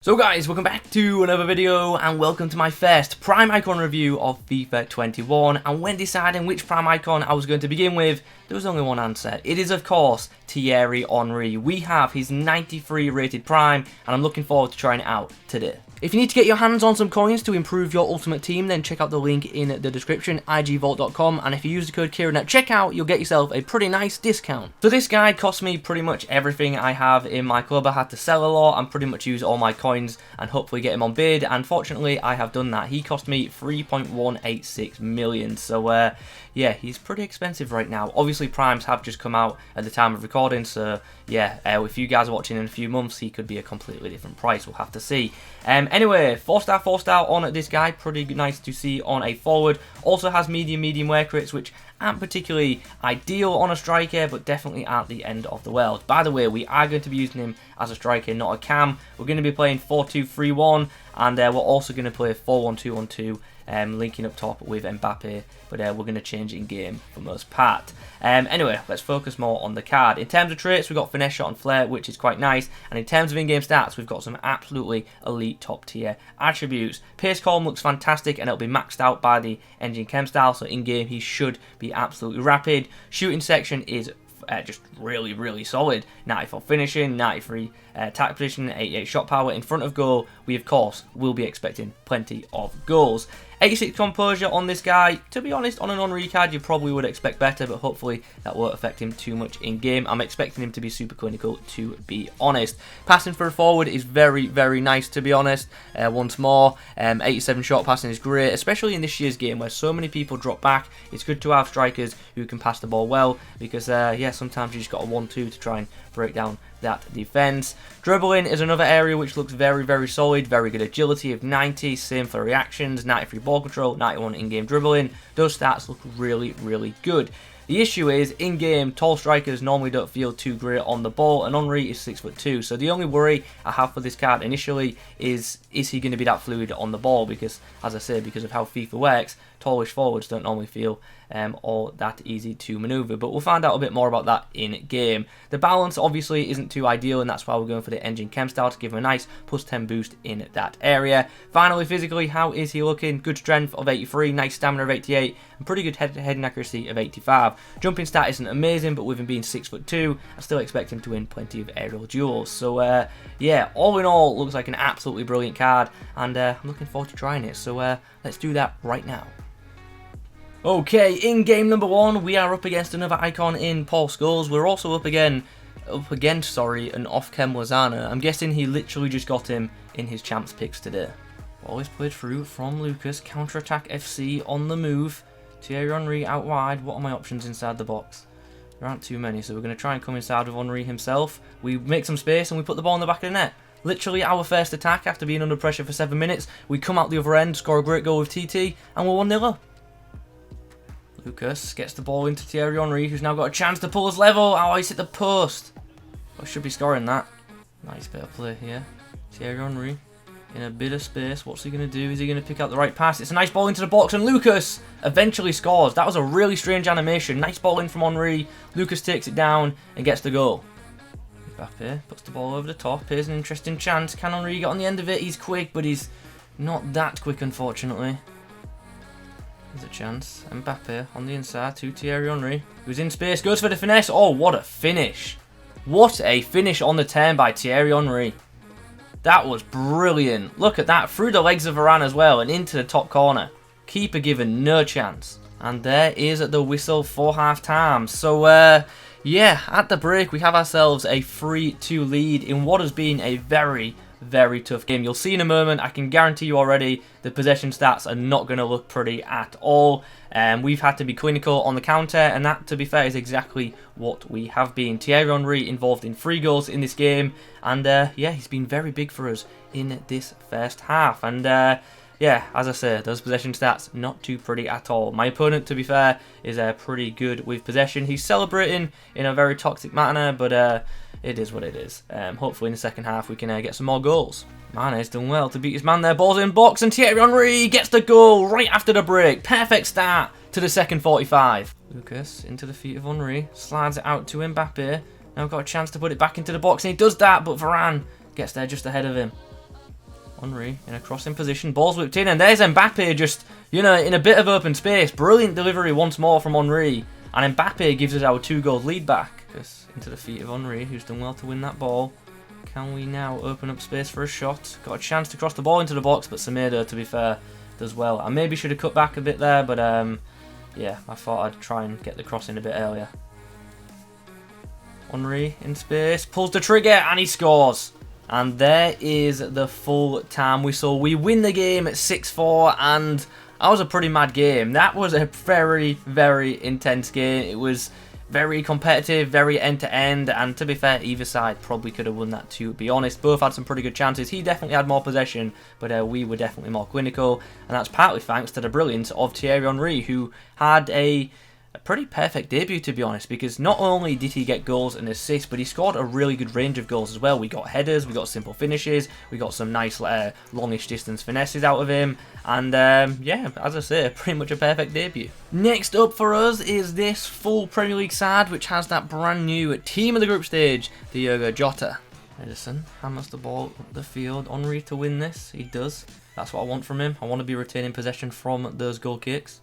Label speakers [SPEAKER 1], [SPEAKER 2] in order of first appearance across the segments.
[SPEAKER 1] So guys, welcome back to another video and welcome to my first Prime Icon review of FIFA 21. And when deciding which Prime Icon I was going to begin with, there was only one answer. It is of course Thierry Henry. We have his 93 rated Prime and I'm looking forward to trying it out today. If you need to get your hands on some coins to improve your ultimate team, then check out the link in the description, igvault.com, and if you use the code Kieron at checkout, you'll get yourself a pretty nice discount. So this guy cost me pretty much everything I have in my club. I had to sell a lot and pretty much use all my coins and hopefully get him on bid, and fortunately I have done that. He cost me 3.186 million, so yeah, he's pretty expensive right now. Obviously primes have just come out at the time of recording, so yeah, if you guys are watching in a few months, he could be a completely different price. We'll have to see. Anyway, 4-star on this guy. Pretty nice to see on a forward. Also has medium wear rates, which aren't particularly ideal on a striker, but definitely aren't the end of the world. By the way, we are going to be using him as a striker, not a cam. We're going to be playing 4-2-3-1, and we're also going to play 4-1-2-1-2. Linking up top with Mbappe, but we're going to change it in game for most part. Anyway, let's focus more on the card. In terms of traits, we've got finesse, shot and flair, which is quite nice, and in terms of in-game stats, we've got some absolutely elite top tier attributes. Pace column looks fantastic and it'll be maxed out by the engine chem style, so in-game he should be absolutely rapid. Shooting section is just really solid. 94 finishing, 93 attack position, 88 shot power. In front of goal, we of course will be expecting plenty of goals. 86 composure on this guy. To be honest, on an Henry card you probably would expect better, but hopefully that won't affect him too much in game. I'm expecting him to be super clinical, to be honest. Passing for a forward is very nice, to be honest. Once more, 87 short passing is great, especially in this year's game where so many people drop back. It's good to have strikers who can pass the ball well, because yeah, sometimes you just got a 1-2 to try and break down that defense. Dribbling is another area which looks very solid. Very good agility of 90, same for reactions, 93 ball control, 91 in-game dribbling. Those stats look really good. The issue is, in-game, tall strikers normally don't feel too great on the ball, and Henry is 6'2", so the only worry I have for this card initially is he going to be that fluid on the ball, because, as I say, because of how FIFA works, tallish forwards don't normally feel all that easy to maneuver, but we'll find out a bit more about that in game. The balance obviously isn't too ideal, and that's why we're going for the engine chem style to give him a nice plus 10 boost in that area. Finally, physically, how is he looking? Good strength of 83, nice stamina of 88, and pretty good heading accuracy of 85. Jumping stat isn't amazing, but with him being 6'2", I still expect him to win plenty of aerial duels. So yeah, all in all, looks like an absolutely brilliant card, and I'm looking forward to trying it. So let's do that right now. Okay, in game number 1, we are up against another icon in Paul Scholes. We're also up against an off-chem Lozano. I'm guessing he literally just got him in his champs picks today. Ball is played through from Lucas. Counter-attack FC on the move. Thierry Henry out wide. What are my options inside the box? There aren't too many, so we're going to try and come inside with Henry himself. We make some space and we put the ball in the back of the net. Literally our first attack after being under pressure for 7 minutes. We come out the other end, score a great goal with TT, and we're 1-0 up. Lucas gets the ball into Thierry Henry, who's now got a chance to pull us level. Oh, he's hit the post. I should be scoring that. Nice bit of play here. Thierry Henry in a bit of space. What's he going to do? Is he going to pick out the right pass? It's a nice ball into the box, and Lucas eventually scores. That was a really strange animation. Nice ball in from Henry. Lucas takes it down and gets the goal. Mbappe puts the ball over the top. Here's an interesting chance. Can Henry get on the end of it? He's quick, but he's not that quick, unfortunately. There's a chance. Mbappe on the inside to Thierry Henry, who's in space, goes for the finesse. Oh, what a finish. What a finish on the turn by Thierry Henry. That was brilliant. Look at that, through the legs of Varane as well and into the top corner. Keeper given no chance. And there is the whistle for half-time. So, yeah, at the break we have ourselves a 3-2 lead in what has been a very tough game. You'll see in a moment. I can guarantee you already the possession stats are not going to look pretty at all. We've had to be clinical on the counter, and that, to be fair, is exactly what we have been. Thierry Henry involved in 3 goals in this game, and yeah, he's been very big for us in this first half. And yeah, as I say, those possession stats not too pretty at all. My opponent, to be fair, is pretty good with possession. He's celebrating in a very toxic manner, but it is what it is. Hopefully in the second half we can get some more goals. Mane's done well to beat his man there. Ball's in box and Thierry Henry gets the goal right after the break. Perfect start to the second 45. Lucas into the feet of Henry. Slides it out to Mbappe. Now got a chance to put it back into the box and he does that, but Varane gets there just ahead of him. Henry in a crossing position. Ball's whipped in, and there's Mbappe just, you know, in a bit of open space. Brilliant delivery once more from Henry. And Mbappe gives us our 2-goal lead back. Just into the feet of Henry, who's done well to win that ball. Can we now open up space for a shot? Got a chance to cross the ball into the box, but Semedo, to be fair, does well. I maybe should have cut back a bit there, but yeah, I thought I'd try and get the cross in a bit earlier. Henry in space, pulls the trigger, and he scores. And there is the full time whistle. We win the game at 6-4, and that was a pretty mad game. That was a very, very intense game. It was very competitive, very end-to-end, and to be fair, either side probably could have won that, to be honest. Both had some pretty good chances. He definitely had more possession, but we were definitely more clinical, and that's partly thanks to the brilliance of Thierry Henry, who had a pretty perfect debut, to be honest, because not only did he get goals and assists, but he scored a really good range of goals as well. We got headers, we got simple finishes, we got some nice longish distance finesses out of him, and yeah, as I say, pretty much a perfect debut. Next up for us is this full Premier League side, which has that brand new team of the group stage, Diogo Jota. Edison hammers the ball up the field. Henry to win this, he does. That's what I want from him. I want to be retaining possession from those goal kicks.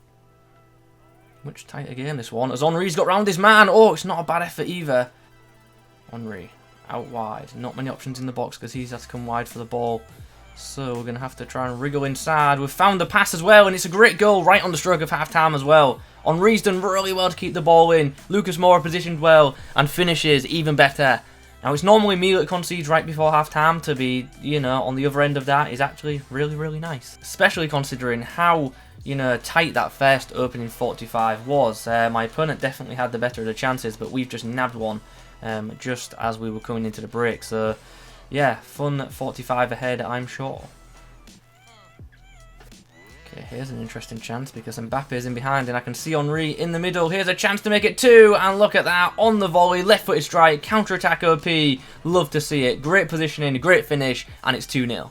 [SPEAKER 1] Much tighter game, this one, as Henry's got round his man. Oh, it's not a bad effort either. Henry, out wide. Not many options in the box because he's had to come wide for the ball. So we're going to have to try and wriggle inside. We've found the pass as well, and it's a great goal right on the stroke of half-time as well. Henry's done really well to keep the ball in. Lucas Moura positioned well and finishes even better. Now, it's normally me that concedes right before half-time. To be, you know, on the other end of that is actually really, really nice. Especially considering how, you know, tight that first opening 45 was. My opponent definitely had the better of the chances, but we've just nabbed one just as we were coming into the break. So, yeah, fun 45 ahead, I'm sure. Okay, here's an interesting chance because Mbappe is in behind and I can see Henry in the middle. Here's a chance to make it 2, and look at that, on the volley, left-footed strike, counter-attack OP. Love to see it. Great positioning, great finish, and it's 2-0.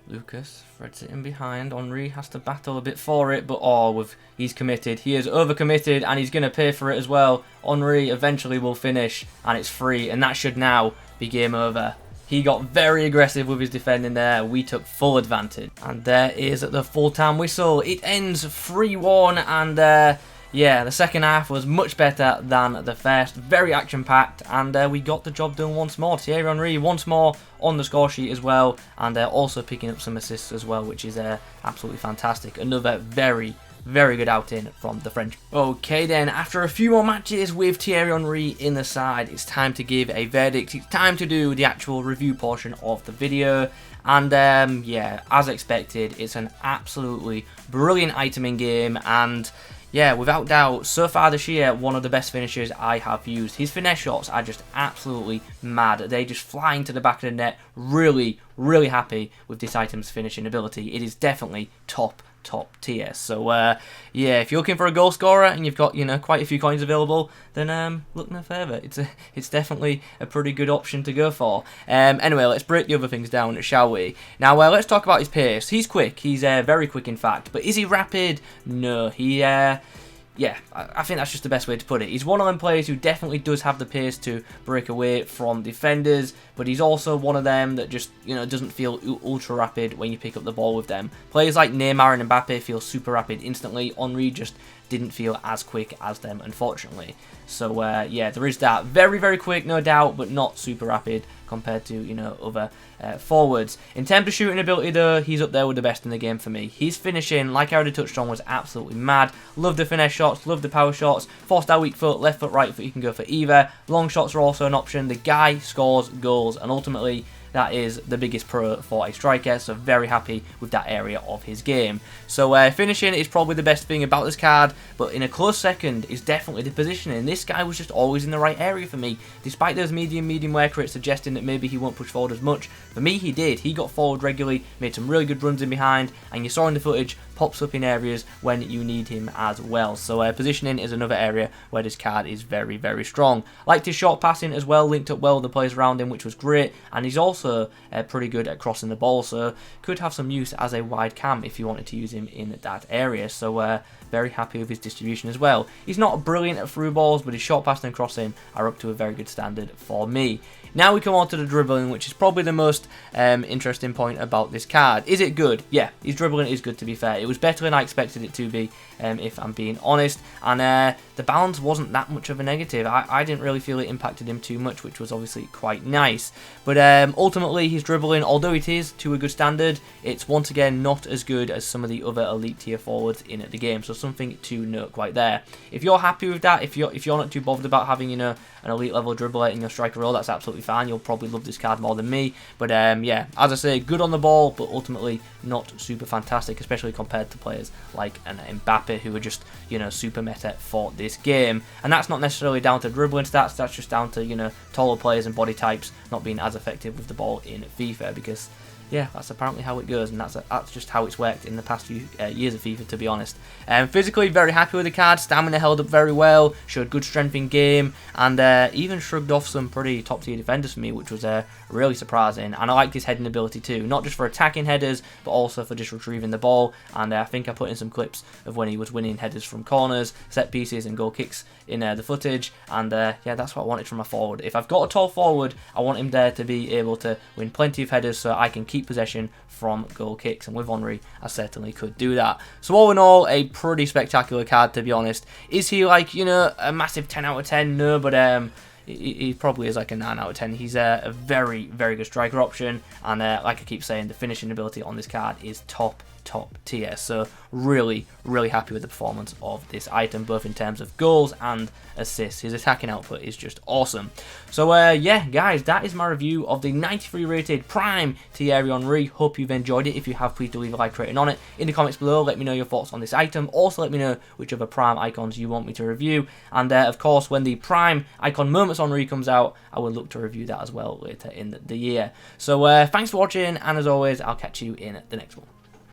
[SPEAKER 1] Lucas threads it in behind. Henry has to battle a bit for it, but oh, he's committed. He is overcommitted, and he's going to pay for it as well. Henry eventually will finish, and it's free, and that should now be game over. He got very aggressive with his defending there. We took full advantage. And there is the full-time whistle. It ends 3-1, and yeah, the second half was much better than the first. Very action-packed, and we got the job done once more. Thierry Henry once more on the score sheet as well, and also picking up some assists as well, which is absolutely fantastic. Another very, very good outing from the French. Okay then, after a few more matches with Thierry Henry in the side, it's time to give a verdict. It's time to do the actual review portion of the video. And yeah, as expected, it's an absolutely brilliant item in game, and yeah, without doubt, so far this year, one of the best finishers I have used. His finesse shots are just absolutely mad. They just fly into the back of the net. Really, really happy with this item's finishing ability. It is definitely top tier. So yeah, if you're looking for a goal scorer and you've got, you know, quite a few coins available, then look no further. It's definitely a pretty good option to go for. Anyway, let's break the other things down, shall we? Now let's talk about his pace. He's quick. He's very quick, in fact. But is he rapid? No. He yeah, I think that's just the best way to put it. He's one of them players who definitely does have the pace to break away from defenders, but he's also one of them that just, you know, doesn't feel ultra rapid when you pick up the ball with them. Players like Neymar and Mbappe feel super rapid instantly. Henry just didn't feel as quick as them, unfortunately. So yeah, there is that. Very, very quick, no doubt, but not super rapid compared to, you know, other forwards. In terms of shooting ability, though, he's up there with the best in the game for me. His finishing, like I already touched on, was absolutely mad. Love the finesse shots, love the power shots. Forced out weak foot, left foot, right foot, you can go for either. Long shots are also an option. The guy scores goals, and ultimately, that is the biggest pro for a striker, so very happy with that area of his game. So finishing is probably the best thing about this card, but in a close second is definitely the positioning. This guy was just always in the right area for me, despite those medium wear rates suggesting that maybe he won't push forward as much. For me, he did. He got forward regularly, made some really good runs in behind, and you saw in the footage, pops up in areas when you need him as well. So positioning is another area where this card is very, very strong. Liked his short passing as well, linked up well with the players around him, which was great, and he's also pretty good at crossing the ball, so could have some use as a wide cam if you wanted to use him in that area. So very happy with his distribution as well. He's not brilliant at through balls, but his short passing and crossing are up to a very good standard for me. Now we come on to the dribbling, which is probably the most interesting point about this card. Is it good? Yeah, his dribbling is good, to be fair. It was better than I expected it to be, if I'm being honest. And the balance wasn't that much of a negative. I didn't really feel it impacted him too much, which was obviously quite nice. But ultimately, his dribbling, although it is to a good standard, it's once again not as good as some of the other elite tier forwards in the game. So something to note quite there. If you're happy with that, if you're not too bothered about having, you know, an elite level dribbler in your striker role, that's absolutely fine. You'll probably love this card more than me. But yeah, as I say, good on the ball, but ultimately not super fantastic, especially compared to players like an Mbappe, who are just, you know, super meta for this game. And that's not necessarily down to dribbling stats, that's just down to, you know, taller players and body types not being as effective with the ball in FIFA, because yeah, that's apparently how it goes, and that's just how it's worked in the past few years of FIFA, to be honest. Physically, very happy with the card. Stamina held up very well, showed good strength in game, and even shrugged off some pretty top-tier defenders for me, which was really surprising. And I liked his heading ability too, not just for attacking headers, but also for just retrieving the ball. And I think I put in some clips of when he was winning headers from corners, set pieces, and goal kicks in the footage. And yeah, that's what I wanted from my forward. If I've got a tall forward, I want him there to be able to win plenty of headers so I can keep possession from goal kicks, and with Henry I certainly could do that. So all in all, a pretty spectacular card, to be honest. Is he like, you know, a massive 10 out of 10? No, but he probably is like a 9 out of 10. He's a very, very good striker option, and like I keep saying, the finishing ability on this card is top tier. So really happy with the performance of this item, both in terms of goals and assists. His attacking output is just awesome. So yeah, guys, that is my review of the 93 rated Prime Thierry Henry. Hope you've enjoyed it. If you have, please do leave a like rating on it in the comments below. Let me know your thoughts on this item. Also, let me know which other Prime icons you want me to review. And of course, when the Prime Icon Moments Henry comes out, I will look to review that as well later in the year. So thanks for watching, and as always, I'll catch you in the next one.